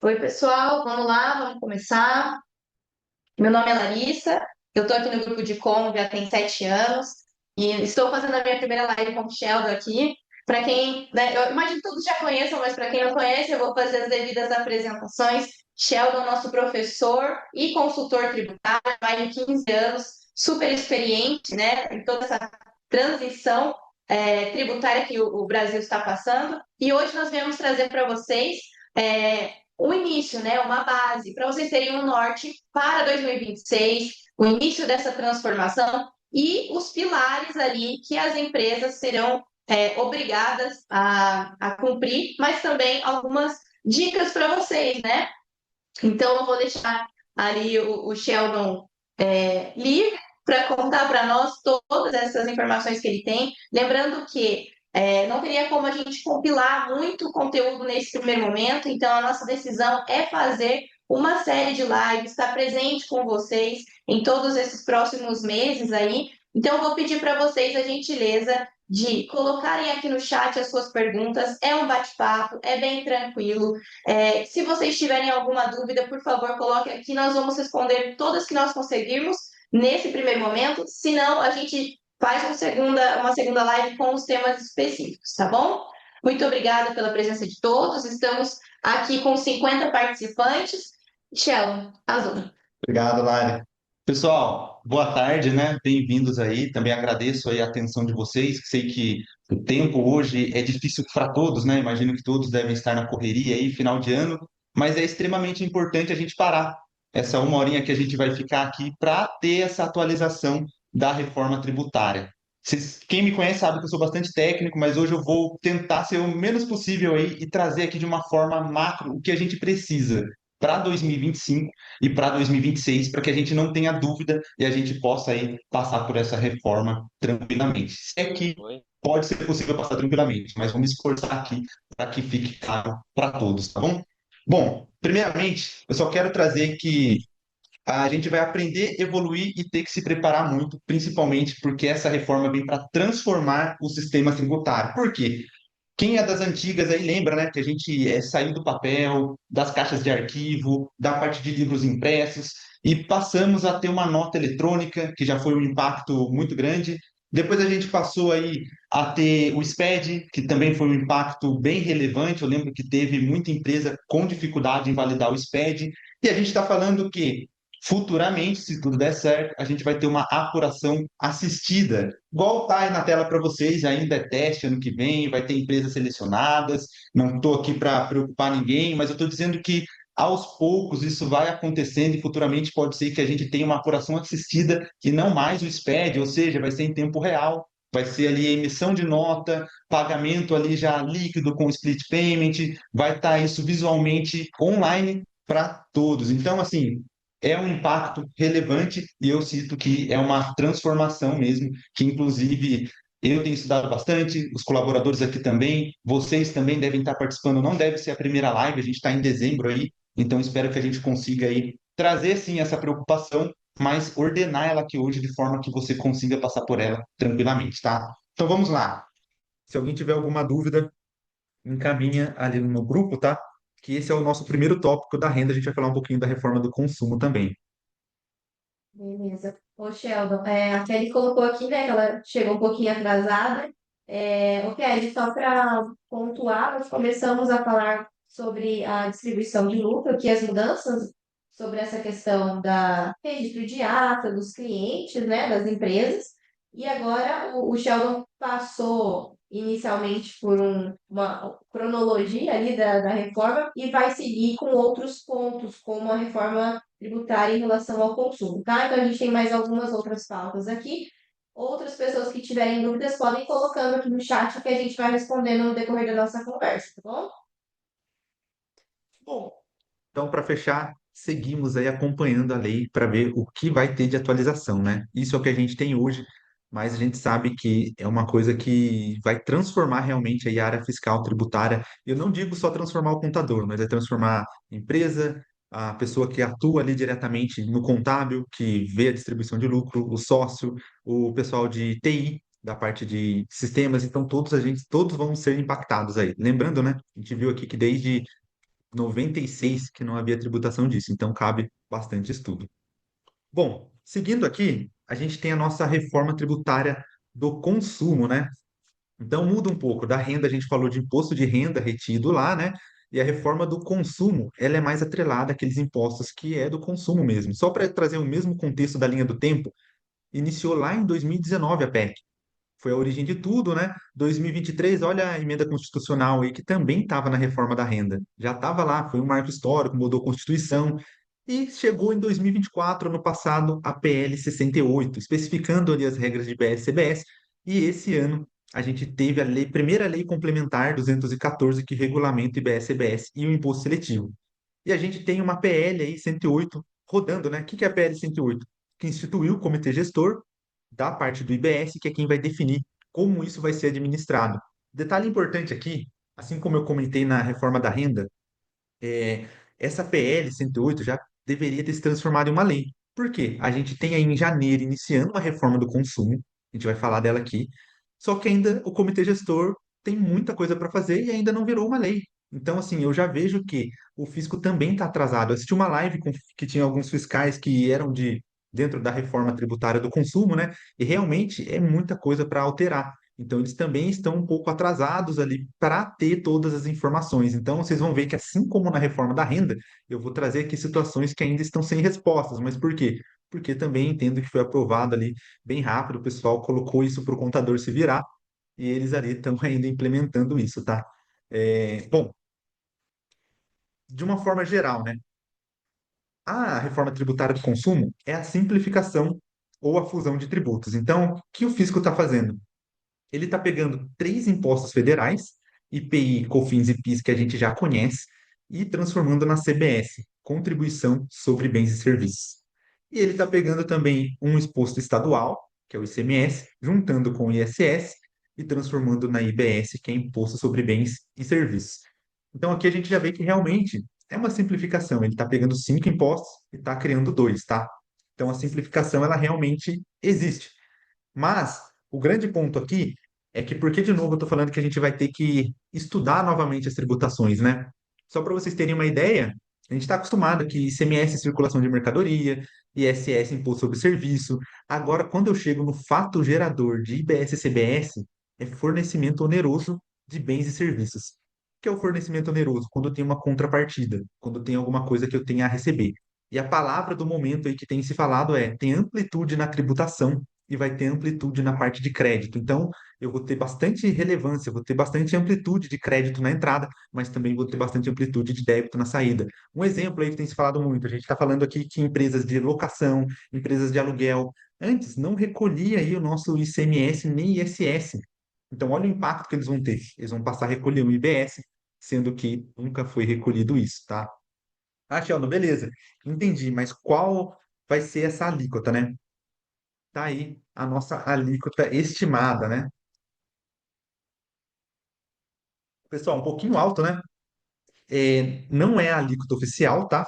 Oi, pessoal, vamos lá, vamos começar. Meu nome é Larissa, eu estou aqui no grupo de Como já tem 7 anos e estou fazendo a minha primeira live com o Sheldon aqui. Para quem, né, eu imagino que todos já conheçam, mas para quem não conhece, eu vou fazer as devidas apresentações. Sheldon, nosso professor e consultor tributário, há mais de 15 anos, super experiente, né, em toda essa transição tributária que o Brasil está passando. E hoje nós viemos trazer para vocês o início, né, uma base, para vocês terem um norte para 2026, o início dessa transformação e os pilares ali que as empresas serão obrigadas a cumprir, mas também algumas dicas para vocês, né? Então, eu vou deixar ali o Sheldon livre para contar para nós todas essas informações que ele tem. Lembrando que não teria como a gente compilar muito conteúdo nesse primeiro momento, então a nossa decisão é fazer uma série de lives, estar presente com vocês em todos esses próximos meses aí. Então, eu vou pedir para vocês a gentileza de colocarem aqui no chat as suas perguntas. É um bate-papo, é bem tranquilo. Se vocês tiverem alguma dúvida, por favor, coloque aqui. Nós vamos responder todas que nós conseguirmos nesse primeiro momento. Se não, a gente faz uma segunda live com os temas específicos, tá bom? Muito obrigada pela presença de todos. Estamos aqui com 50 participantes. Sheldon, azul. Obrigado, Lari. Pessoal, boa tarde, né? Bem-vindos aí. Também agradeço aí a atenção de vocês, que sei que o tempo hoje é difícil para todos, né? Imagino que todos devem estar na correria aí, final de ano, mas é extremamente importante a gente parar essa uma horinha que a gente vai ficar aqui para ter essa atualização da reforma tributária. Quem me conhece sabe que eu sou bastante técnico, mas hoje eu vou tentar ser o menos possível aí e trazer aqui de uma forma macro o que a gente precisa para 2025 e para 2026, para que a gente não tenha dúvida e a gente possa aí passar por essa reforma tranquilamente. Se é que Oi? pode ser possível passar tranquilamente, mas vamos esforçar aqui para que fique claro para todos, tá bom? Bom, primeiramente, eu só quero trazer que a gente vai aprender, evoluir e ter que se preparar muito, principalmente porque essa reforma vem para transformar o sistema tributário. Por quê? Quem é das antigas aí lembra, né, que a gente saiu do papel, das caixas de arquivo, da parte de livros impressos e passamos a ter uma nota eletrônica, que já foi um impacto muito grande. Depois a gente passou aí a ter o SPED, que também foi um impacto bem relevante. Eu lembro que teve muita empresa com dificuldade em validar o SPED. E a gente está falando que futuramente, se tudo der certo, a gente vai ter uma apuração assistida. Igual está aí na tela para vocês, ainda é teste ano que vem, vai ter empresas selecionadas. Não estou aqui para preocupar ninguém, mas eu estou dizendo que aos poucos isso vai acontecendo e futuramente pode ser que a gente tenha uma apuração assistida e não mais o SPED, ou seja, vai ser em tempo real. Vai ser ali a emissão de nota, pagamento ali já líquido com split payment, vai estar isso visualmente online para todos. Então, assim, é um impacto relevante e eu cito que é uma transformação mesmo, que inclusive eu tenho estudado bastante, os colaboradores aqui também, vocês também devem estar participando, não deve ser a primeira live, a gente está em dezembro aí, então espero que a gente consiga aí trazer sim essa preocupação, mas ordenar ela aqui hoje de forma que você consiga passar por ela tranquilamente, tá? Então vamos lá. Se alguém tiver alguma dúvida, encaminha ali no meu grupo, tá? Que esse é o nosso primeiro tópico da renda, a gente vai falar um pouquinho da reforma do consumo também. Beleza. Ô, Sheldon, a Kelly colocou aqui, né, que ela chegou um pouquinho atrasada. Ô, Kelly, só para pontuar, nós começamos a falar sobre a distribuição de lucro, que as mudanças sobre essa questão da registro de ata dos clientes, né, das empresas. E agora o Sheldon passou inicialmente por uma cronologia ali da reforma e vai seguir com outros pontos, como a reforma tributária em relação ao consumo, tá? Então, a gente tem mais algumas outras pautas aqui. Outras pessoas que tiverem dúvidas podem ir colocando aqui no chat que a gente vai respondendo no decorrer da nossa conversa, tá bom? Bom, então, para fechar, seguimos aí acompanhando a lei para ver o que vai ter de atualização, né? Isso é o que a gente tem hoje, mas a gente sabe que é uma coisa que vai transformar realmente aí a área fiscal tributária. Eu não digo só transformar o contador, mas é transformar a empresa, a pessoa que atua ali diretamente no contábil, que vê a distribuição de lucro, o sócio, o pessoal de TI, da parte de sistemas, então todos vão ser impactados aí. Lembrando, né? A gente viu aqui que desde 96 que não havia tributação disso, então cabe bastante estudo. Bom, seguindo aqui, a gente tem a nossa reforma tributária do consumo, né? Então muda um pouco. Da renda, a gente falou de imposto de renda retido lá, né? E a reforma do consumo, ela é mais atrelada àqueles impostos que é do consumo mesmo. Só para trazer o mesmo contexto da linha do tempo, iniciou lá em 2019 a PEC. Foi a origem de tudo, né? 2023, olha a emenda constitucional aí que também estava na reforma da renda. Já estava lá, foi um marco histórico, mudou a Constituição. E chegou em 2024, ano passado, a PL 68, especificando ali as regras de IBS e CBS. E esse ano a gente teve a lei, primeira lei complementar 214 que regulamenta o IBS, CBS e o imposto seletivo. E a gente tem uma PL aí 108 rodando, né? O que que é a PL 108? Que instituiu o comitê gestor da parte do IBS, que é quem vai definir como isso vai ser administrado. Detalhe importante aqui, assim como eu comentei na reforma da renda, é, essa PL 108 já deveria ter se transformado em uma lei. Por quê? A gente tem aí em janeiro iniciando uma reforma do consumo, a gente vai falar dela aqui, só que ainda o comitê gestor tem muita coisa para fazer e ainda não virou uma lei. Então, assim, eu já vejo que o fisco também está atrasado. Eu assisti uma live que tinha alguns fiscais que eram de dentro da reforma tributária do consumo, né? E realmente é muita coisa para alterar. Então, eles também estão um pouco atrasados ali para ter todas as informações. Então, vocês vão ver que, assim como na reforma da renda, eu vou trazer aqui situações que ainda estão sem respostas. Mas por quê? Porque também entendo que foi aprovado ali bem rápido, o pessoal colocou isso para o contador se virar e eles ali estão ainda implementando isso, tá? Bom, de uma forma geral, né? A reforma tributária do consumo é a simplificação ou a fusão de tributos. Então, o que o fisco está fazendo? Ele está pegando três impostos federais, IPI, COFINS e PIS, que a gente já conhece, e transformando na CBS, Contribuição sobre Bens e Serviços. E ele está pegando também um imposto estadual, que é o ICMS, juntando com o ISS e transformando na IBS, que é Imposto sobre Bens e Serviços. Então aqui a gente já vê que realmente é uma simplificação. Ele está pegando cinco impostos e está criando dois, tá? Então a simplificação ela realmente existe. Mas o grande ponto aqui é que, porque de novo eu estou falando que a gente vai ter que estudar novamente as tributações, né? Só para vocês terem uma ideia, a gente está acostumado que ICMS é circulação de mercadoria, ISS imposto sobre serviço. Agora, quando eu chego no fato gerador de IBS e CBS, é fornecimento oneroso de bens e serviços. O que é o fornecimento oneroso? Quando tem uma contrapartida, quando tem alguma coisa que eu tenho a receber. E a palavra do momento aí que tem se falado é tem amplitude na tributação e vai ter amplitude na parte de crédito. Então, eu vou ter bastante relevância, vou ter bastante amplitude de crédito na entrada, mas também vou ter bastante amplitude de débito na saída. Um exemplo aí que tem se falado muito, a gente está falando aqui que empresas de locação, empresas de aluguel, antes não recolhia aí o nosso ICMS nem ISS. Então, olha o impacto que eles vão ter. Eles vão passar a recolher o IBS, sendo que nunca foi recolhido isso, tá? Ah, Sheldon, beleza. Entendi, mas qual vai ser essa alíquota, né? Tá aí a nossa alíquota estimada, né? Pessoal, um pouquinho alto, né? Não é a alíquota oficial, tá?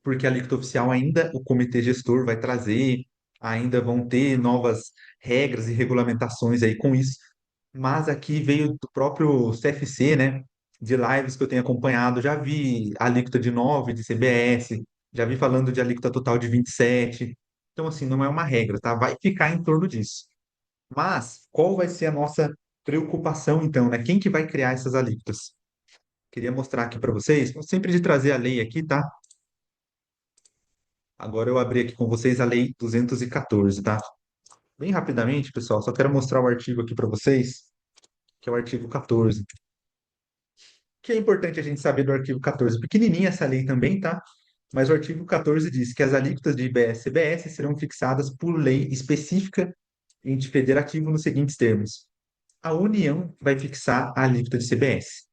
Porque a alíquota oficial ainda o comitê gestor vai trazer, ainda vão ter novas regras e regulamentações aí com isso. Mas aqui veio do próprio CFC, né? De lives que eu tenho acompanhado, já vi alíquota de 9 de CBS, já vi falando de alíquota total de 27. Então, assim, não é uma regra, tá? Vai ficar em torno disso. Mas qual vai ser a nossa preocupação, então, né? Quem que vai criar essas alíquotas? Queria mostrar aqui para vocês, sempre de trazer a lei aqui, tá? Agora eu abri aqui com vocês a lei 214, tá? Bem rapidamente, pessoal, só quero mostrar o artigo aqui para vocês, que é o artigo 14. O que é importante a gente saber do artigo 14? Pequenininha essa lei também, tá? Mas o artigo 14 diz que as alíquotas de IBS e CBS serão fixadas por lei específica ente federativo nos seguintes termos. A União vai fixar a alíquota de CBS.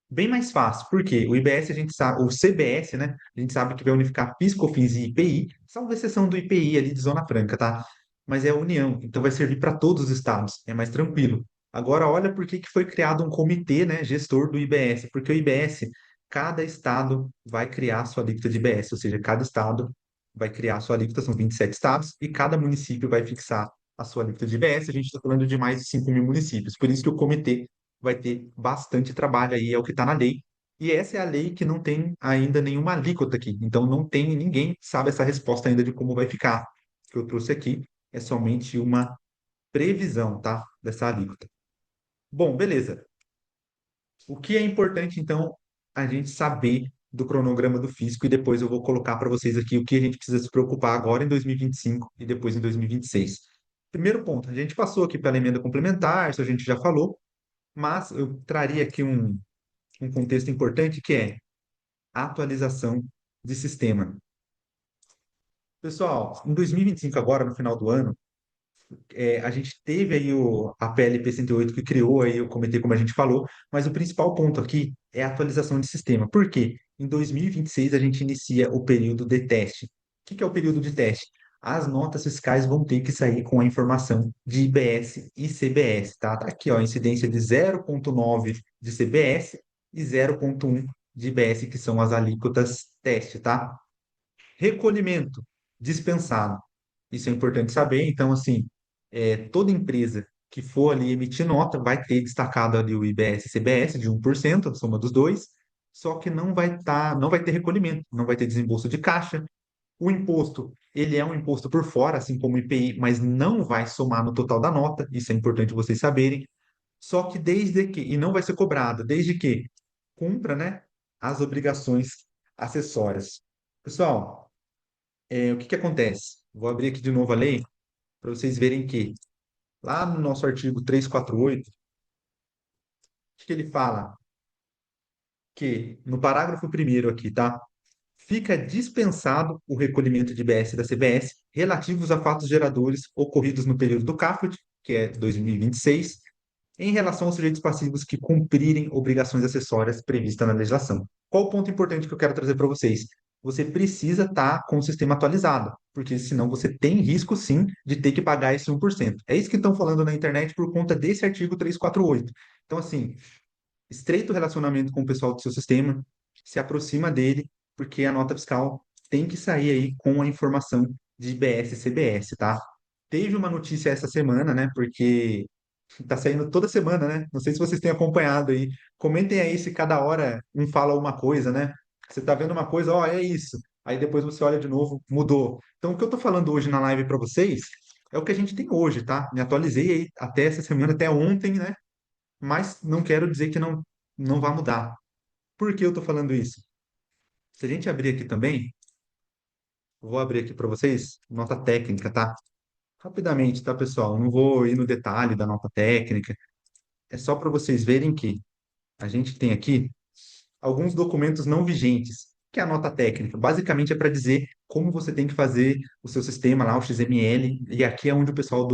Bem mais fácil, porque o IBS a gente sabe, o CBS, né? A gente sabe que vai unificar PIS, COFINS e IPI, salvo exceção do IPI ali de Zona Franca, tá? Mas é a União, então vai servir para todos os estados, é mais tranquilo. Agora, olha por que que foi criado um comitê, né, gestor do IBS, porque o IBS, cada estado vai criar a sua alíquota de IBS, ou seja, cada estado vai criar a sua alíquota, são 27 estados, e cada município vai fixar a sua alíquota de IBS, a gente está falando de mais de 5 mil municípios, por isso que o comitê vai ter bastante trabalho aí, é o que está na lei. E essa é a lei que não tem ainda nenhuma alíquota aqui. Então não tem, ninguém sabe essa resposta ainda de como vai ficar. O que eu trouxe aqui é somente uma previsão, tá? Dessa alíquota. Bom, beleza. O que é importante, então, a gente saber do cronograma do fisco e depois eu vou colocar para vocês aqui o que a gente precisa se preocupar agora em 2025 e depois em 2026. Primeiro ponto, a gente passou aqui pela emenda complementar, isso a gente já falou, mas eu traria aqui um contexto importante que é a atualização de sistema. Pessoal, em 2025 agora, no final do ano, a gente teve aí a PLP 108 que criou aí o comitê, como a gente falou, mas o principal ponto aqui é a atualização de sistema. Por quê? Em 2026 a gente inicia o período de teste. O que que é o período de teste? As notas fiscais vão ter que sair com a informação de IBS e CBS, tá? Tá aqui, ó, incidência de 0,9 de CBS e 0,1 de IBS, que são as alíquotas teste, tá? Recolhimento dispensado. Isso é importante saber. Então, assim, toda empresa que for ali emitir nota vai ter destacado ali o IBS e CBS de 1%, a soma dos dois, só que não vai ter recolhimento, não vai ter desembolso de caixa. O imposto, ele é um imposto por fora, assim como o IPI, mas não vai somar no total da nota, isso é importante vocês saberem. Só que desde que, e não vai ser cobrado, desde que cumpra, né, as obrigações acessórias. Pessoal, o que que acontece? Vou abrir aqui de novo a lei para vocês verem que lá no nosso artigo 348, o que que ele fala? Que no parágrafo primeiro aqui, tá? Fica dispensado o recolhimento de IBS da CBS relativos a fatos geradores ocorridos no período do CAFUT, que é 2026, em relação aos sujeitos passivos que cumprirem obrigações acessórias previstas na legislação. Qual o ponto importante que eu quero trazer para vocês? Você precisa estar com o sistema atualizado, porque senão você tem risco sim de ter que pagar esse 1%. É isso que estão falando na internet por conta desse artigo 348. Então, assim, estreito relacionamento com o pessoal do seu sistema, se aproxima dele, porque a nota fiscal tem que sair aí com a informação de IBS e CBS, tá? Teve uma notícia essa semana, né? Porque tá saindo toda semana, né? Não sei se vocês têm acompanhado aí. Comentem aí se cada hora um fala uma coisa, né? Você tá vendo uma coisa, ó, é isso. Aí depois você olha de novo, mudou. Então, o que eu tô falando hoje na live para vocês é o que a gente tem hoje, tá? Me atualizei aí até essa semana, até ontem, né? Mas não quero dizer que não vai mudar. Por que eu tô falando isso? Se a gente abrir aqui também, vou abrir aqui para vocês, nota técnica, tá? Rapidamente, tá, pessoal? Não vou ir no detalhe da nota técnica. É só para vocês verem que a gente tem aqui alguns documentos não vigentes, que é a nota técnica. Basicamente é para dizer como você tem que fazer o seu sistema lá, o XML, e aqui é onde o pessoal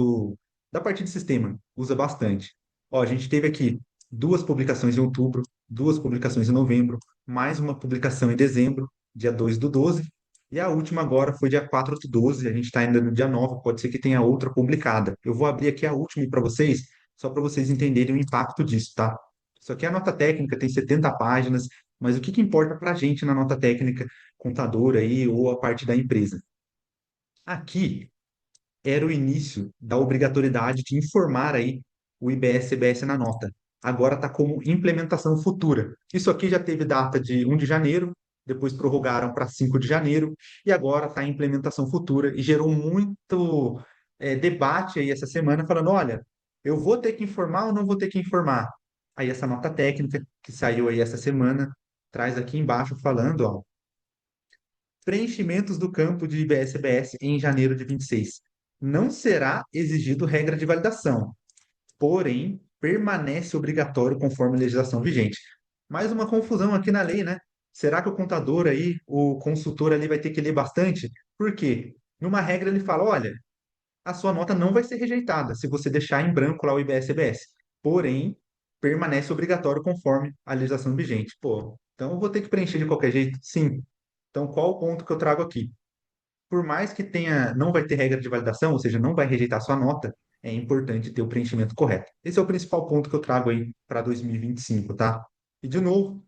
da parte de sistema usa bastante. Ó, a gente teve aqui duas publicações em outubro, duas publicações em novembro, mais uma publicação em dezembro, dia 2 do 12, e a última agora foi dia 4 do 12, a gente está ainda no dia 9, pode ser que tenha outra publicada. Eu vou abrir aqui a última para vocês, só para vocês entenderem o impacto disso, tá? Isso aqui é a nota técnica, tem 70 páginas, mas o que que importa para a gente na nota técnica, contador aí, ou a parte da empresa? Aqui era o início da obrigatoriedade de informar aí o IBS-CBS na nota. Agora está como implementação futura. Isso aqui já teve data de 1 de janeiro, depois prorrogaram para 5 de janeiro, e agora está em implementação futura, e gerou muito debate aí essa semana, falando, olha, eu vou ter que informar ou não vou ter que informar? Aí essa nota técnica que saiu aí essa semana, traz aqui embaixo falando, ó, preenchimentos do campo de IBS-CBS em janeiro de 26. Não será exigido regra de validação, porém, permanece obrigatório conforme a legislação vigente. Mais uma confusão aqui na lei, né? Será que o contador aí, o consultor ali vai ter que ler bastante? Por quê? Numa regra ele fala, olha, a sua nota não vai ser rejeitada se você deixar em branco lá o IBS-CBS. Porém, permanece obrigatório conforme a legislação vigente. Pô, então eu vou ter que preencher de qualquer jeito? Sim. Então, qual o ponto que eu trago aqui? Por mais que tenha, não vai ter regra de validação, ou seja, não vai rejeitar sua nota, é importante ter o preenchimento correto. Esse é o principal ponto que eu trago aí para 2025, tá? E de novo,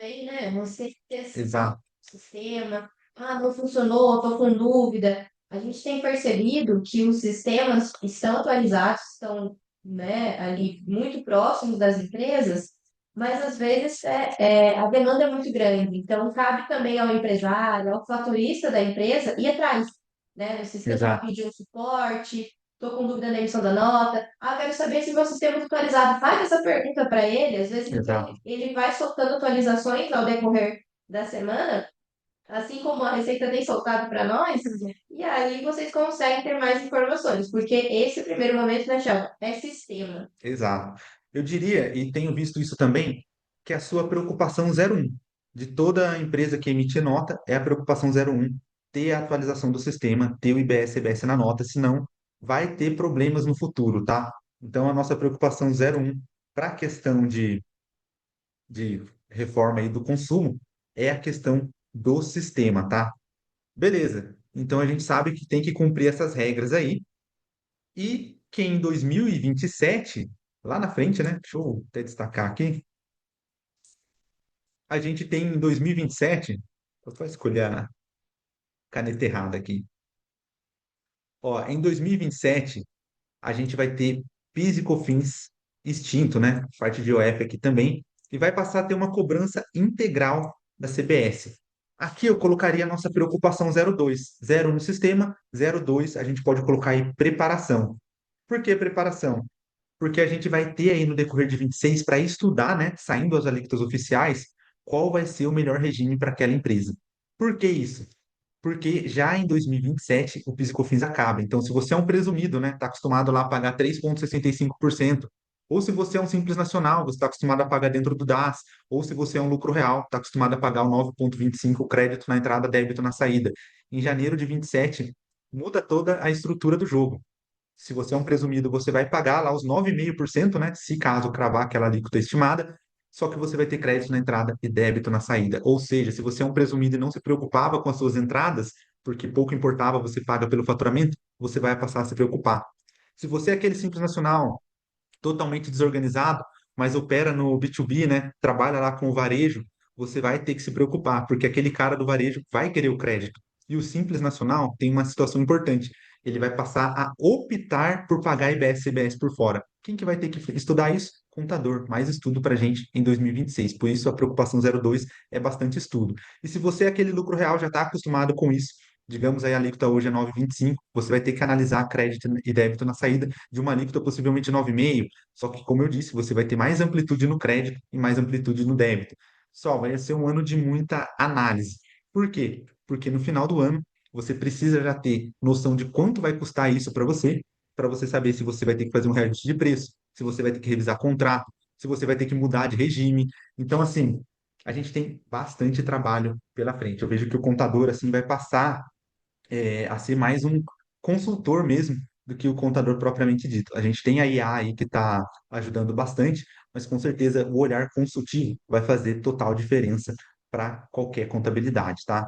Aí, né? Você testar exato, o sistema. Ah, não funcionou, estou com dúvida. A gente tem percebido que os sistemas estão atualizados, estão, né, ali muito próximos das empresas, mas às vezes a demanda é muito grande. Então, cabe também ao empresário, ao fatorista da empresa ir atrás, né? Se esqueçam de Exato, pedir um suporte, estou com dúvida na emissão da nota. Ah, quero saber se meu sistema está atualizado. Faz essa pergunta para ele, às vezes, porque exato, ele vai soltando atualizações ao decorrer da semana, assim como a Receita tem soltado para nós, e aí vocês conseguem ter mais informações, porque esse primeiro momento, né, Thiago, é sistema. exato. Eu diria, e tenho visto isso também, que a sua preocupação 01 de toda empresa que emite nota é a preocupação 01 ter a atualização do sistema, ter o IBS e EBS na nota, senão vai ter problemas no futuro, tá? Então, a nossa preocupação 01 para a questão de reforma aí do consumo é a questão do sistema, tá? Beleza. Então a gente sabe que tem que cumprir essas regras aí e que em 2027, lá na frente, né? Deixa eu até destacar aqui, a gente tem em 2027, eu vou escolher a caneta errada aqui. Ó, em 2027, a gente vai ter PIS e COFINS extinto, né? Parte de IOF aqui também, e vai passar a ter uma cobrança integral da CBS. Aqui eu colocaria a nossa preocupação 02. 0 no sistema, 02 a gente pode colocar aí preparação. Por que preparação? Porque a gente vai ter aí no decorrer de 26 para estudar, né, saindo as alíquotas oficiais, qual vai ser o melhor regime para aquela empresa. Por que isso? Porque já em 2027 o PIS e COFINS acaba. Então, se você é um presumido, né, está acostumado lá a pagar 3,65%, ou se você é um simples nacional, você está acostumado a pagar dentro do DAS, ou se você é um lucro real, está acostumado a pagar o 9,25 crédito na entrada, débito na saída. Em janeiro de 27 muda toda a estrutura do jogo. Se você é um presumido, você vai pagar lá os 9,5%, né? Se caso cravar aquela alíquota estimada, só que você vai ter crédito na entrada e débito na saída. Ou seja, se você é um presumido e não se preocupava com as suas entradas, porque pouco importava, você paga pelo faturamento, você vai passar a se preocupar. Se você é aquele simples nacional totalmente desorganizado, mas opera no B2B, né? Trabalha lá com o varejo, você vai ter que se preocupar, porque aquele cara do varejo vai querer o crédito. E o Simples Nacional tem uma situação importante. Ele vai passar a optar por pagar IBS e CBS por fora. Quem que vai ter que estudar isso? Contador. Mais estudo para a gente em 2026. Por isso, a preocupação 02 é bastante estudo. E se você é aquele lucro real, já está acostumado com isso, digamos aí a alíquota hoje é 9,25, você vai ter que analisar crédito e débito na saída de uma alíquota possivelmente 9,5, só que, como eu disse, você vai ter mais amplitude no crédito e mais amplitude no débito. Só vai ser um ano de muita análise. Por quê? Porque no final do ano você precisa já ter noção de quanto vai custar isso para você saber se você vai ter que fazer um reajuste de preço, se você vai ter que revisar contrato, se você vai ter que mudar de regime. Então, assim, a gente tem bastante trabalho pela frente. Eu vejo que o contador, assim, vai passar a ser mais um consultor mesmo do que o contador propriamente dito. A gente tem a IA aí que está ajudando bastante, mas com certeza o olhar consultivo vai fazer total diferença para qualquer contabilidade, tá?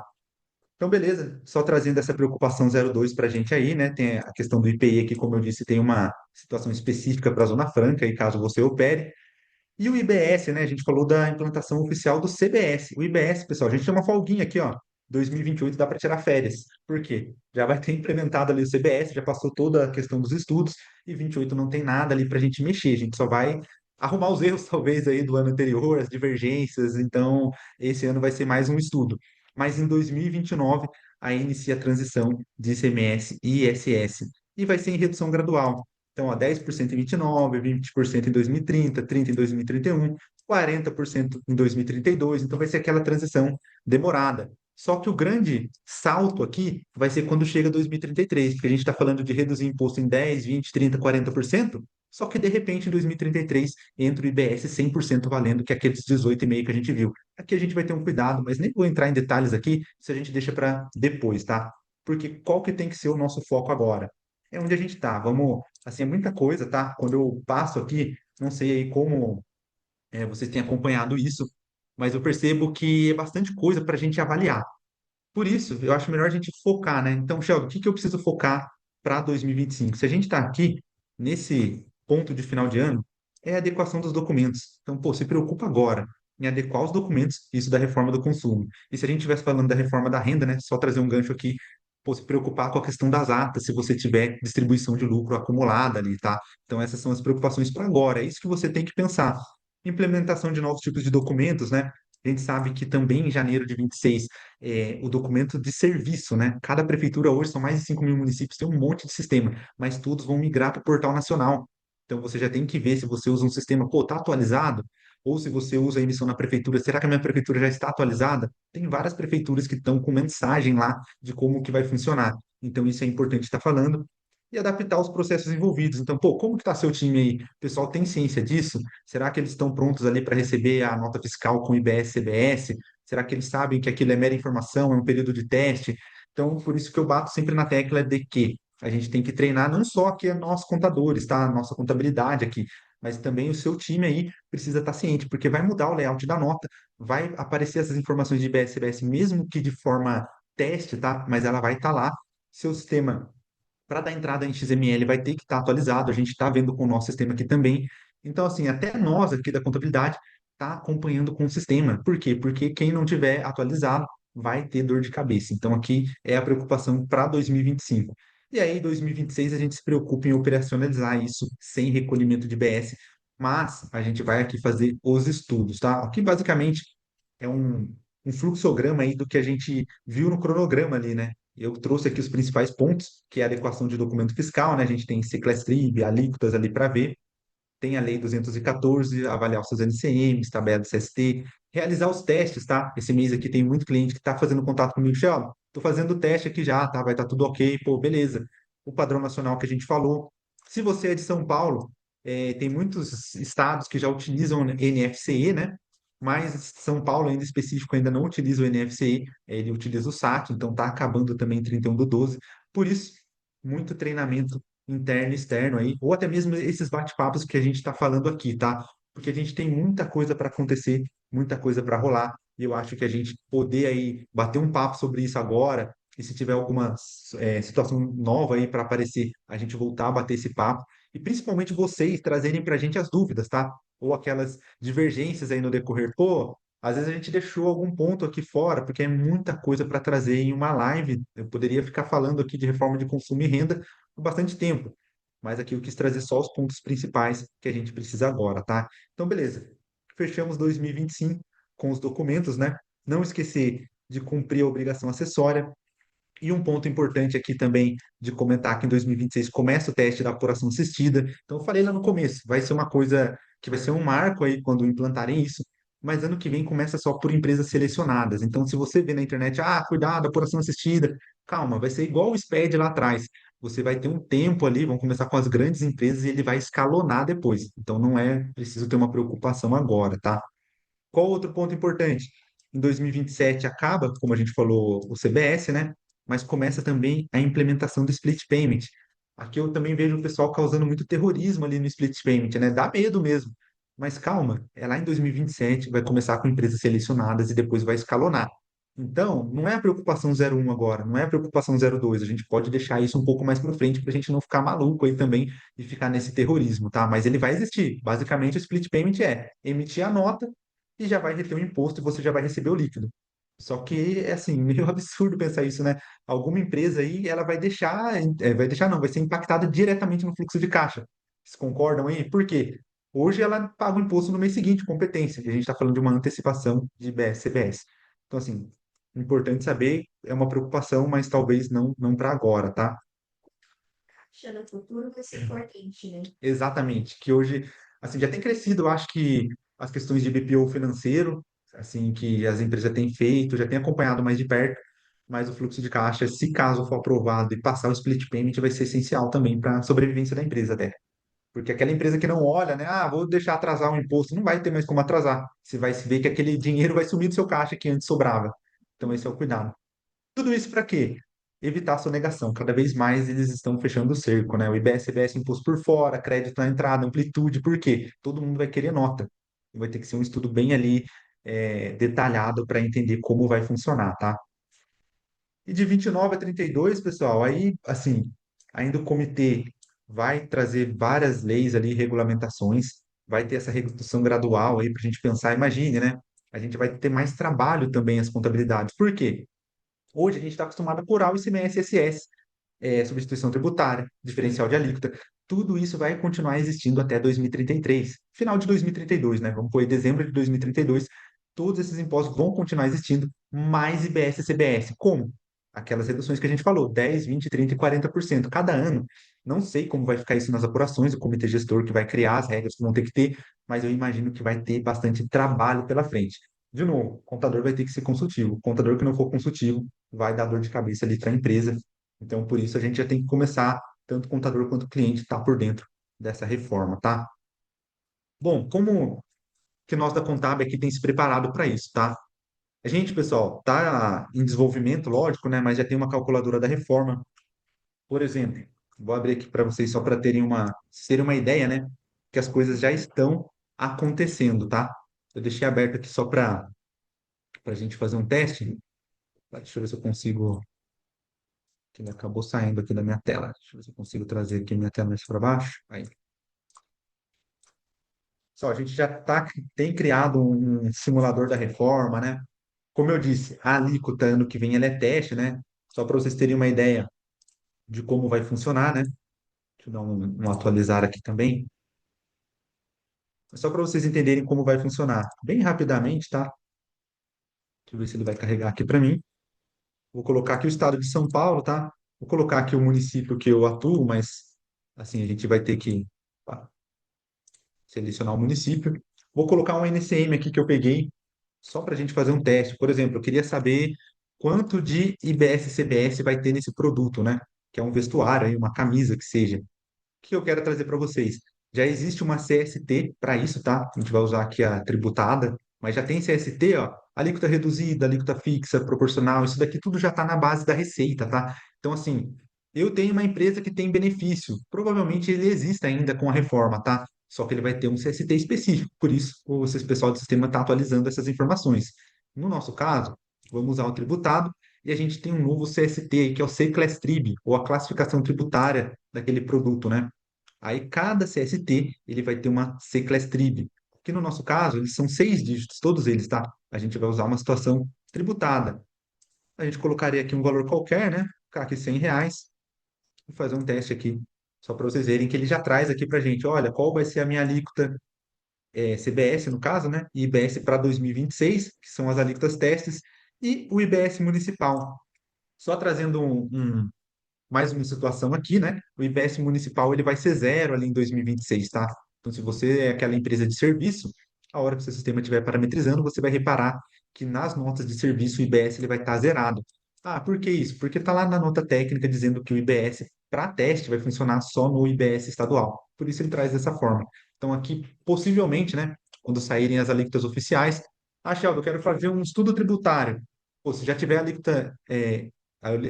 Então, beleza, só trazendo essa preocupação 02 para a gente aí, né? Tem a questão do IPI aqui, como eu disse, tem uma situação específica para a Zona Franca, e caso você opere. E o IBS, né? A gente falou da implantação oficial do CBS. O IBS, pessoal, a gente tem uma folguinha aqui, ó. 2028 dá para tirar férias. Por quê? Já vai ter implementado ali o CBS, já passou toda a questão dos estudos, e 28 não tem nada ali para a gente mexer. A gente só vai arrumar os erros, talvez, aí do ano anterior, as divergências. Então, esse ano vai ser mais um estudo. Mas em 2029, aí inicia a transição de ICMS e ISS. E vai ser em redução gradual. Então, ó, 10% em 29, 20% em 2030, 30% em 2031, 40% em 2032. Então, vai ser aquela transição demorada. Só que o grande salto aqui vai ser quando chega 2033, porque a gente está falando de reduzir imposto em 10, 20, 30, 40%. Só que, de repente, em 2033, entra o IBS 100% valendo, que é aqueles 18,5% que a gente viu. Aqui a gente vai ter um cuidado, mas nem vou entrar em detalhes aqui, se a gente deixa para depois, tá? Porque qual que tem que ser o nosso foco agora? É onde a gente está. Vamos, assim, é muita coisa, tá? Quando eu passo aqui, não sei aí como vocês têm acompanhado isso, mas eu percebo que é bastante coisa para a gente avaliar. Por isso, eu acho melhor a gente focar, né? Então, Sheldon, o que que eu preciso focar para 2025? Se a gente está aqui nesse ponto de final de ano, é a adequação dos documentos. Então, pô, se preocupa agora em adequar os documentos, isso da reforma do consumo. E se a gente estivesse falando da reforma da renda, né? Só trazer um gancho aqui, pô, se preocupar com a questão das atas, se você tiver distribuição de lucro acumulada ali, tá? Então, essas são as preocupações para agora. É isso que você tem que pensar. Implementação de novos tipos de documentos, né? A gente sabe que também em janeiro de 26, o documento de serviço, né? Cada prefeitura hoje, são mais de 5 mil municípios, tem um monte de sistema, mas todos vão migrar para o Portal Nacional. Então você já tem que ver se você usa um sistema, pô, tá atualizado? Ou se você usa a emissão na prefeitura, será que a minha prefeitura já está atualizada? Tem várias prefeituras que estão com mensagem lá de como que vai funcionar. Então isso é importante estar falando. E adaptar os processos envolvidos. Então, pô, como que está seu time aí? O pessoal tem ciência disso? Será que eles estão prontos ali para receber a nota fiscal com IBS, CBS? Será que eles sabem que aquilo é mera informação, é um período de teste? Então, por isso que eu bato sempre na tecla de que a gente tem que treinar não só aqui a nós contadores, tá? A nossa contabilidade aqui, mas também o seu time aí precisa estar ciente, porque vai mudar o layout da nota, vai aparecer essas informações de IBS, CBS, mesmo que de forma teste, tá? Mas ela vai estar lá. Seu sistema para dar entrada em XML vai ter que estar atualizado, a gente está vendo com o nosso sistema aqui também. Então, assim, até nós aqui da contabilidade está acompanhando com o sistema. Por quê? Porque quem não tiver atualizado vai ter dor de cabeça. Então, aqui é a preocupação para 2025. E aí, 2026, a gente se preocupa em operacionalizar isso sem recolhimento de BS, mas a gente vai aqui fazer os estudos, tá? Aqui, basicamente, é um fluxograma aí do que a gente viu no cronograma ali, né? Eu trouxe aqui os principais pontos, que é a adequação de documento fiscal, né? A gente tem Seclestrid, alíquotas ali para ver, tem a Lei 214, avaliar os seus NCMs, tabela do CST, realizar os testes, tá? Esse mês aqui tem muito cliente que está fazendo contato comigo, Sheldon, estou fazendo o teste aqui já, tá? Vai estar tudo ok, pô, beleza. O padrão nacional que a gente falou. Se você é de São Paulo, tem muitos estados que já utilizam NFCE, né? Mas São Paulo, ainda específico, ainda não utiliza o NFCE, ele utiliza o SAT, então está acabando também em 31/12. Por isso, muito treinamento interno e externo aí, ou até mesmo esses bate-papos que a gente está falando aqui, tá? Porque a gente tem muita coisa para acontecer, muita coisa para rolar, e eu acho que a gente poder aí bater um papo sobre isso agora, e se tiver alguma situação nova aí para aparecer, a gente voltar a bater esse papo, e principalmente vocês trazerem para a gente as dúvidas, tá? Ou aquelas divergências aí no decorrer. Pô, às vezes a gente deixou algum ponto aqui fora, porque é muita coisa para trazer em uma live. Eu poderia ficar falando aqui de reforma de consumo e renda por bastante tempo, mas aqui eu quis trazer só os pontos principais que a gente precisa agora, tá? Então, beleza. Fechamos 2025 com os documentos, né? Não esquecer de cumprir a obrigação acessória. E um ponto importante aqui também de comentar que em 2026 começa o teste da apuração assistida. Então, eu falei lá no começo, vai ser uma coisa que vai ser um marco aí quando implantarem isso, mas ano que vem começa só por empresas selecionadas. Então, se você vê na internet, cuidado, apuração assistida, calma, vai ser igual o SPED lá atrás. Você vai ter um tempo ali, vão começar com as grandes empresas e ele vai escalonar depois. Então, não é preciso ter uma preocupação agora, tá? Qual outro ponto importante? Em 2027 acaba, como a gente falou, o CBS, né? Mas começa também a implementação do split payment. Aqui eu também vejo o pessoal causando muito terrorismo ali no split payment, né? Dá medo mesmo. Mas calma, é lá em 2027, vai começar com empresas selecionadas e depois vai escalonar. Então, não é a preocupação 01 agora, não é a preocupação 02. A gente pode deixar isso um pouco mais para frente para a gente não ficar maluco aí também e ficar nesse terrorismo, tá? Mas ele vai existir. Basicamente, o split payment é emitir a nota e já vai reter o imposto e você já vai receber o líquido. Só que é assim, meio absurdo pensar isso, né? Alguma empresa aí, ela vai deixar não, vai ser impactada diretamente no fluxo de caixa. Vocês concordam aí? Por quê? Hoje ela paga o imposto no mês seguinte, competência, e a gente está falando de uma antecipação de BS, CBS. Então, assim, importante saber, é uma preocupação, mas talvez não para agora, tá? No futuro vai ser importante, né? Exatamente, que hoje, assim, já tem crescido, eu acho que as questões de BPO financeiro, assim, que as empresas têm feito, já têm acompanhado mais de perto, mas o fluxo de caixa, se caso for aprovado e passar o split payment, vai ser essencial também para a sobrevivência da empresa até. Porque aquela empresa que não olha, né, vou deixar atrasar o imposto, não vai ter mais como atrasar. Você vai se ver que aquele dinheiro vai sumir do seu caixa que antes sobrava. Então esse é o cuidado. Tudo isso para quê? Evitar a sonegação. Cada vez mais eles estão fechando o cerco, né? O IBS, CBS, imposto por fora, crédito na entrada, amplitude. Por quê? Todo mundo vai querer nota. E vai ter que ser um estudo bem ali detalhado para entender como vai funcionar, tá? E de 29 a 32, pessoal, aí, assim, ainda o comitê vai trazer várias leis ali, regulamentações, vai ter essa redução gradual aí para a gente pensar. Imagine, né? A gente vai ter mais trabalho também as contabilidades. Por quê? Hoje a gente está acostumado a apurar o ICMS e ISS, substituição tributária, diferencial de alíquota. tudo isso vai continuar existindo até 2033, final de 2032, né? Vamos pôr aí dezembro de 2032, todos esses impostos vão continuar existindo, mais IBS e CBS. Como? Aquelas reduções que a gente falou, 10, 20, 30 e 40% cada ano. Não sei como vai ficar isso nas apurações, o comitê gestor que vai criar as regras que vão ter que ter, mas eu imagino que vai ter bastante trabalho pela frente. De novo, o contador vai ter que ser consultivo. O contador que não for consultivo vai dar dor de cabeça ali para a empresa. Então, por isso, a gente já tem que começar, tanto o contador quanto o cliente, estar por dentro dessa reforma, tá? Bom, como que nós da Contábil aqui tem se preparado para isso, tá? A gente, pessoal, tá em desenvolvimento, lógico, né? Mas já tem uma calculadora da reforma. Por exemplo, vou abrir aqui para vocês só para terem uma ideia, né? Que as coisas já estão acontecendo, tá? Eu deixei aberto aqui só para a gente fazer um teste. Deixa eu ver se eu consigo. Que ele acabou saindo aqui da minha tela. Deixa eu ver se eu consigo trazer aqui minha tela mais para baixo. Aí. Só, a gente tem criado um simulador da reforma, né? Como eu disse, a alíquota ano que vem ela é teste, né? Só para vocês terem uma ideia de como vai funcionar, né? Deixa eu dar um atualizar aqui também. Só para vocês entenderem como vai funcionar. Bem rapidamente, tá? Deixa eu ver se ele vai carregar aqui para mim. Vou colocar aqui o estado de São Paulo, tá? Vou colocar aqui o município que eu atuo, mas assim a gente vai ter que selecionar o município. Vou colocar um NCM aqui que eu peguei, só para a gente fazer um teste. Por exemplo, eu queria saber quanto de IBS-CBS vai ter nesse produto, né? Que é um vestuário, aí, uma camisa que seja. O que eu quero trazer para vocês? Já existe uma CST para isso, tá? A gente vai usar aqui a tributada, mas já tem CST, ó, alíquota reduzida, alíquota fixa, proporcional, isso daqui tudo já está na base da receita, tá? Então, assim, eu tenho uma empresa que tem benefício, provavelmente ele existe ainda com a reforma, tá? Só que ele vai ter um CST específico, por isso o pessoal do sistema está atualizando essas informações. No nosso caso, vamos usar o tributado e a gente tem um novo CST aí, que é o C-Class Trib, ou a classificação tributária daquele produto, né? Aí cada CST ele vai ter uma C-Class Trib. Que no nosso caso, eles são 6 dígitos, todos eles, tá? A gente vai usar uma situação tributada. A gente colocaria aqui um valor qualquer, né? Colocar aqui R$ 100 e fazer um teste aqui, só para vocês verem que ele já traz aqui para a gente, olha, qual vai ser a minha alíquota CBS, no caso, né? E IBS para 2026, que são as alíquotas testes, e o IBS municipal. Só trazendo mais uma situação aqui, né? O IBS municipal ele vai ser zero ali em 2026, tá? Então, se você é aquela empresa de serviço, a hora que o seu sistema estiver parametrizando, você vai reparar que nas notas de serviço o IBS ele vai estar zerado. Ah, por que isso? Porque está lá na nota técnica dizendo que o IBS para teste vai funcionar só no IBS estadual. Por isso ele traz dessa forma. Então, aqui, possivelmente, né, quando saírem as alíquotas oficiais, Sheldon, eu quero fazer um estudo tributário. Pô, se já tiver a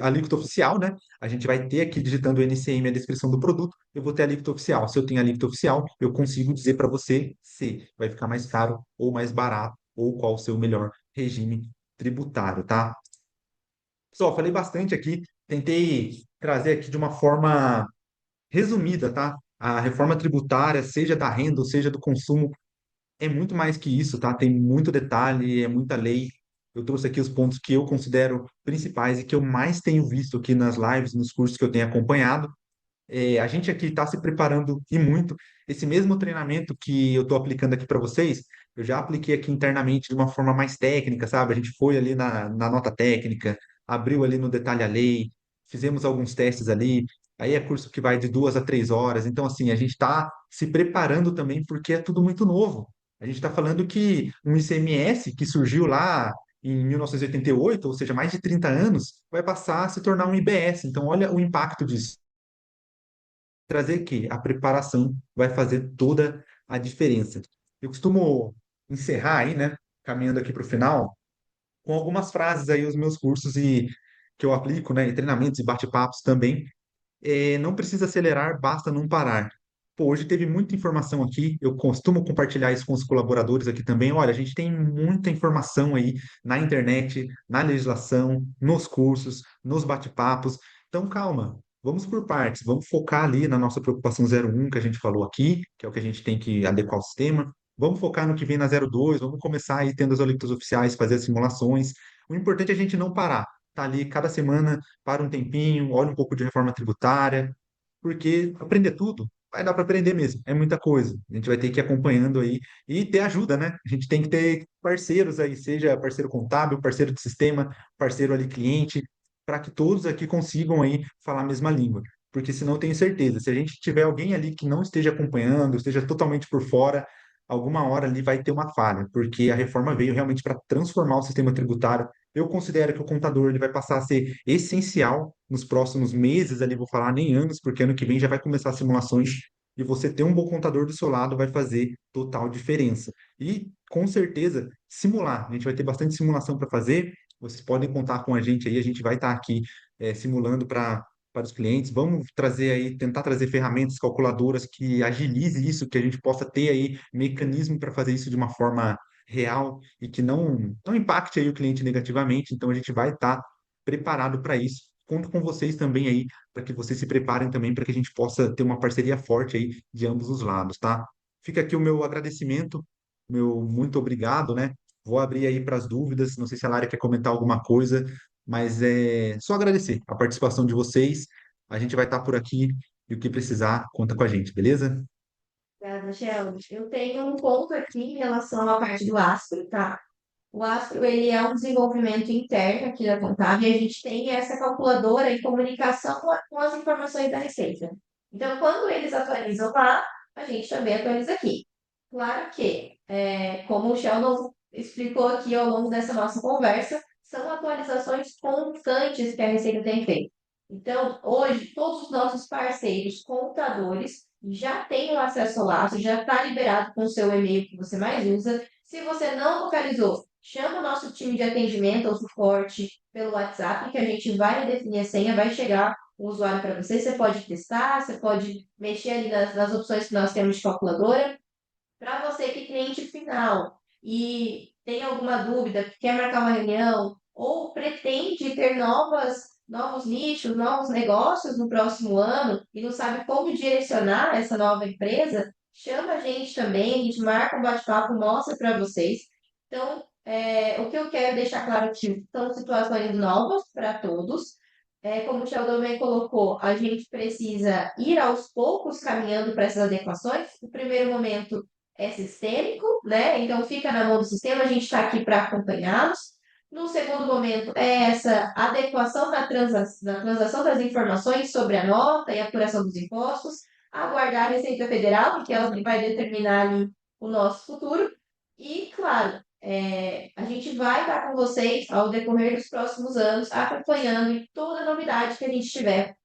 alíquota oficial, né? A gente vai ter aqui digitando o NCM a descrição do produto, eu vou ter a alíquota oficial. Se eu tenho a alíquota oficial, eu consigo dizer para você se vai ficar mais caro ou mais barato, ou qual o seu melhor regime tributário, tá? Pessoal, falei bastante aqui, tentei trazer aqui de uma forma resumida, tá? A reforma tributária, seja da renda ou seja do consumo, é muito mais que isso, tá? Tem muito detalhe, é muita lei. Eu trouxe aqui os pontos que eu considero principais e que eu mais tenho visto aqui nas lives, nos cursos que eu tenho acompanhado. A gente aqui está se preparando e muito. Esse mesmo treinamento que eu estou aplicando aqui para vocês, eu já apliquei aqui internamente de uma forma mais técnica, sabe? A gente foi ali na nota técnica, abriu ali no detalhe a lei, fizemos alguns testes ali. Aí é curso que vai de 2 a 3 horas. Então, assim, a gente está se preparando também porque é tudo muito novo. A gente está falando que um ICMS que surgiu lá em 1988, ou seja, mais de 30 anos, vai passar a se tornar um IBS. Então, olha o impacto disso trazer que a preparação vai fazer toda a diferença. Eu costumo encerrar aí, né, caminhando aqui para o final, com algumas frases aí os meus cursos e que eu aplico, né, em treinamentos e bate-papos também. Não precisa acelerar, basta não parar. Pô, hoje teve muita informação aqui, eu costumo compartilhar isso com os colaboradores aqui também. Olha, a gente tem muita informação aí na internet, na legislação, nos cursos, nos bate-papos. Então, calma, vamos por partes, vamos focar ali na nossa preocupação 01 que a gente falou aqui, que é o que a gente tem que adequar o sistema. Vamos focar no que vem na 02, vamos começar aí tendo as alíquotas oficiais, fazer as simulações. O importante é a gente não parar. Tá ali cada semana, para um tempinho, olha um pouco de reforma tributária, porque aprender tudo vai dar para aprender mesmo. É muita coisa. A gente vai ter que ir acompanhando aí e ter ajuda, né? A gente tem que ter parceiros aí, seja parceiro contábil, parceiro de sistema, parceiro ali cliente, para que todos aqui consigam aí falar a mesma língua. Porque senão eu tenho certeza, se a gente tiver alguém ali que não esteja acompanhando, esteja totalmente por fora, alguma hora ali vai ter uma falha, porque a reforma veio realmente para transformar o sistema tributário. Eu considero que o contador ele vai passar a ser essencial nos próximos meses, ali vou falar nem anos, porque ano que vem já vai começar as simulações e você ter um bom contador do seu lado vai fazer total diferença. E com certeza simular, a gente vai ter bastante simulação para fazer. Vocês podem contar com a gente aí, a gente vai estar aqui simulando para os clientes. Vamos trazer aí, tentar trazer ferramentas, calculadoras que agilize isso, que a gente possa ter aí mecanismo para fazer isso de uma forma real e que não impacte aí o cliente negativamente. Então a gente vai estar preparado para isso. Conto com vocês também aí, para que vocês se preparem também, para que a gente possa ter uma parceria forte aí de ambos os lados, tá? Fica aqui o meu agradecimento, meu muito obrigado, né? Vou abrir aí para as dúvidas. Não sei se a Lara quer comentar alguma coisa, mas é só agradecer a participação de vocês. A gente vai estar por aqui e o que precisar, conta com a gente, beleza? Obrigada, Sheldon. Eu tenho um ponto aqui em relação à parte do Astro, tá? O Astro, ele é um desenvolvimento interno aqui da Contábil e a gente tem essa calculadora em comunicação com as informações da Receita. Então, quando eles atualizam lá, a gente também atualiza aqui. Claro que, como o Sheldon explicou aqui ao longo dessa nossa conversa, são atualizações constantes que a Receita tem feito. Então, hoje, todos os nossos parceiros contadores já têm o acesso ao Laço, já está liberado com o seu e-mail que você mais usa. Se você não localizou, chama o nosso time de atendimento ou suporte pelo WhatsApp, que a gente vai definir a senha, vai chegar o usuário para você. Você pode testar, você pode mexer ali nas opções que nós temos de calculadora. Para você que é cliente final e tem alguma dúvida, quer marcar uma reunião ou pretende ter novos nichos, novos negócios no próximo ano e não sabe como direcionar essa nova empresa, chama a gente também, a gente marca um bate-papo, mostra para vocês. Então, o que eu quero deixar claro aqui são situações novas para todos. Como o Sheldon bem colocou, a gente precisa ir aos poucos caminhando para essas adequações. No primeiro momento, é sistêmico, né? Então fica na mão do sistema, a gente está aqui para acompanhá-los. No segundo momento, é essa adequação na transação das informações sobre a nota e a apuração dos impostos, aguardar a Receita Federal, porque ela que vai determinar ali o nosso futuro. E, claro, a gente vai estar com vocês ao decorrer dos próximos anos, acompanhando e toda novidade que a gente tiver.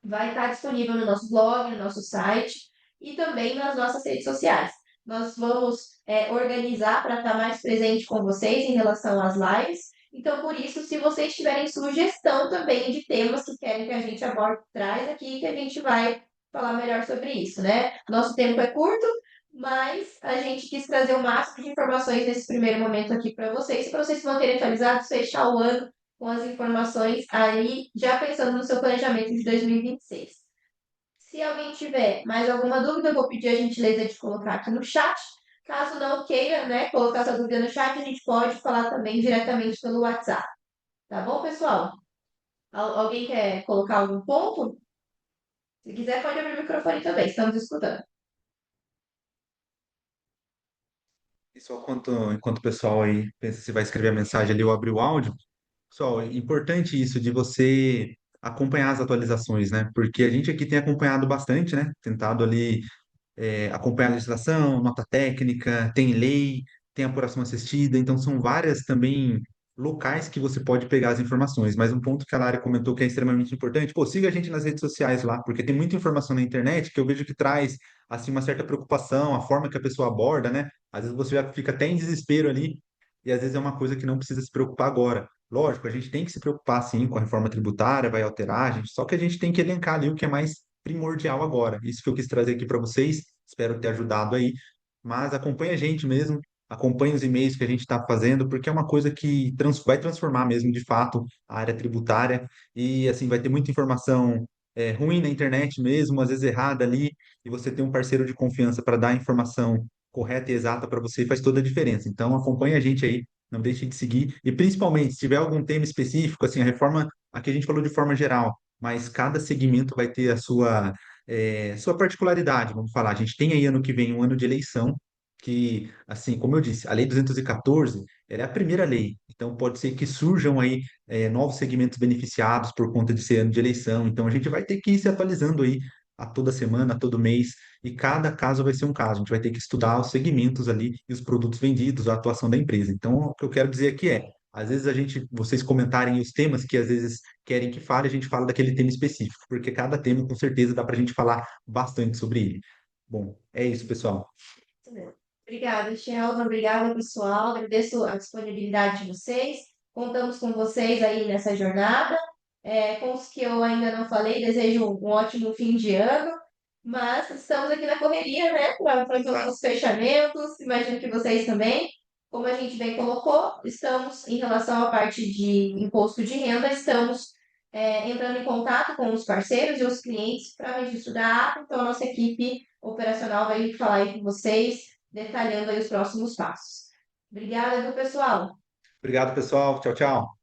Vai estar disponível no nosso blog, no nosso site e também nas nossas redes sociais. Nós vamos organizar para estar mais presente com vocês em relação às lives. Então, por isso, se vocês tiverem sugestão também de temas que querem que a gente aborde, traz aqui que a gente vai falar melhor sobre isso, né? Nosso tempo é curto, mas a gente quis trazer o máximo de informações nesse primeiro momento aqui para vocês se manterem atualizados, fechar o ano com as informações aí, já pensando no seu planejamento de 2026. Se alguém tiver mais alguma dúvida, eu vou pedir a gentileza de colocar aqui no chat. Caso não queira, né, colocar sua dúvida no chat, a gente pode falar também diretamente pelo WhatsApp. Tá bom, pessoal? Alguém quer colocar algum ponto? Se quiser, pode abrir o microfone também, estamos escutando. E só enquanto o pessoal aí pensa se vai escrever a mensagem ali ou abrir o áudio, pessoal, é importante isso de você acompanhar as atualizações, né? Porque a gente aqui tem acompanhado bastante, né? Tentado ali acompanhar a legislação, nota técnica, tem lei, tem apuração assistida, então são várias também locais que você pode pegar as informações. Mas um ponto que a Lara comentou que é extremamente importante, pô, siga a gente nas redes sociais lá, porque tem muita informação na internet que eu vejo que traz assim uma certa preocupação, a forma que a pessoa aborda, né? Às vezes você já fica até em desespero ali, e às vezes é uma coisa que não precisa se preocupar agora. Lógico, a gente tem que se preocupar sim com a reforma tributária, vai alterar, só que a gente tem que elencar ali o que é mais primordial agora. Isso que eu quis trazer aqui para vocês, espero ter ajudado aí. Mas acompanhe a gente mesmo, acompanhe os e-mails que a gente está fazendo, porque é uma coisa que vai transformar mesmo, de fato, a área tributária. E assim, vai ter muita informação ruim na internet mesmo, às vezes errada ali, e você tem um parceiro de confiança para dar a informação correta e exata para você, faz toda a diferença. Então, acompanhe a gente aí, não deixe de seguir. E principalmente, se tiver algum tema específico, assim, a reforma, aqui a gente falou de forma geral, mas cada segmento vai ter Sua particularidade, vamos falar, a gente tem aí ano que vem um ano de eleição, que, assim, como eu disse, a Lei 214, ela é a primeira lei, então pode ser que surjam aí novos segmentos beneficiados por conta de ser ano de eleição, então a gente vai ter que ir se atualizando aí a toda semana, a todo mês, e cada caso vai ser um caso, a gente vai ter que estudar os segmentos ali e os produtos vendidos, a atuação da empresa. Então, o que eu quero dizer aqui às vezes vocês comentarem os temas que às vezes querem que fale, a gente fala daquele tema específico, porque cada tema com certeza dá para a gente falar bastante sobre ele. Bom, é isso, pessoal. Isso mesmo. Obrigada, Sheldon. Obrigada, pessoal. Agradeço a disponibilidade de vocês. Contamos com vocês aí nessa jornada. Com os que eu ainda não falei, desejo um ótimo fim de ano. Mas estamos aqui na correria, né, para fazer os fechamentos. Imagino que vocês também. Como a gente bem colocou, estamos, em relação à parte de imposto de renda, estamos entrando em contato com os parceiros e os clientes para registro da ata. Então, a nossa equipe operacional vai falar aí com vocês, detalhando aí os próximos passos. Obrigada, viu, pessoal? Obrigado, pessoal. Tchau, tchau.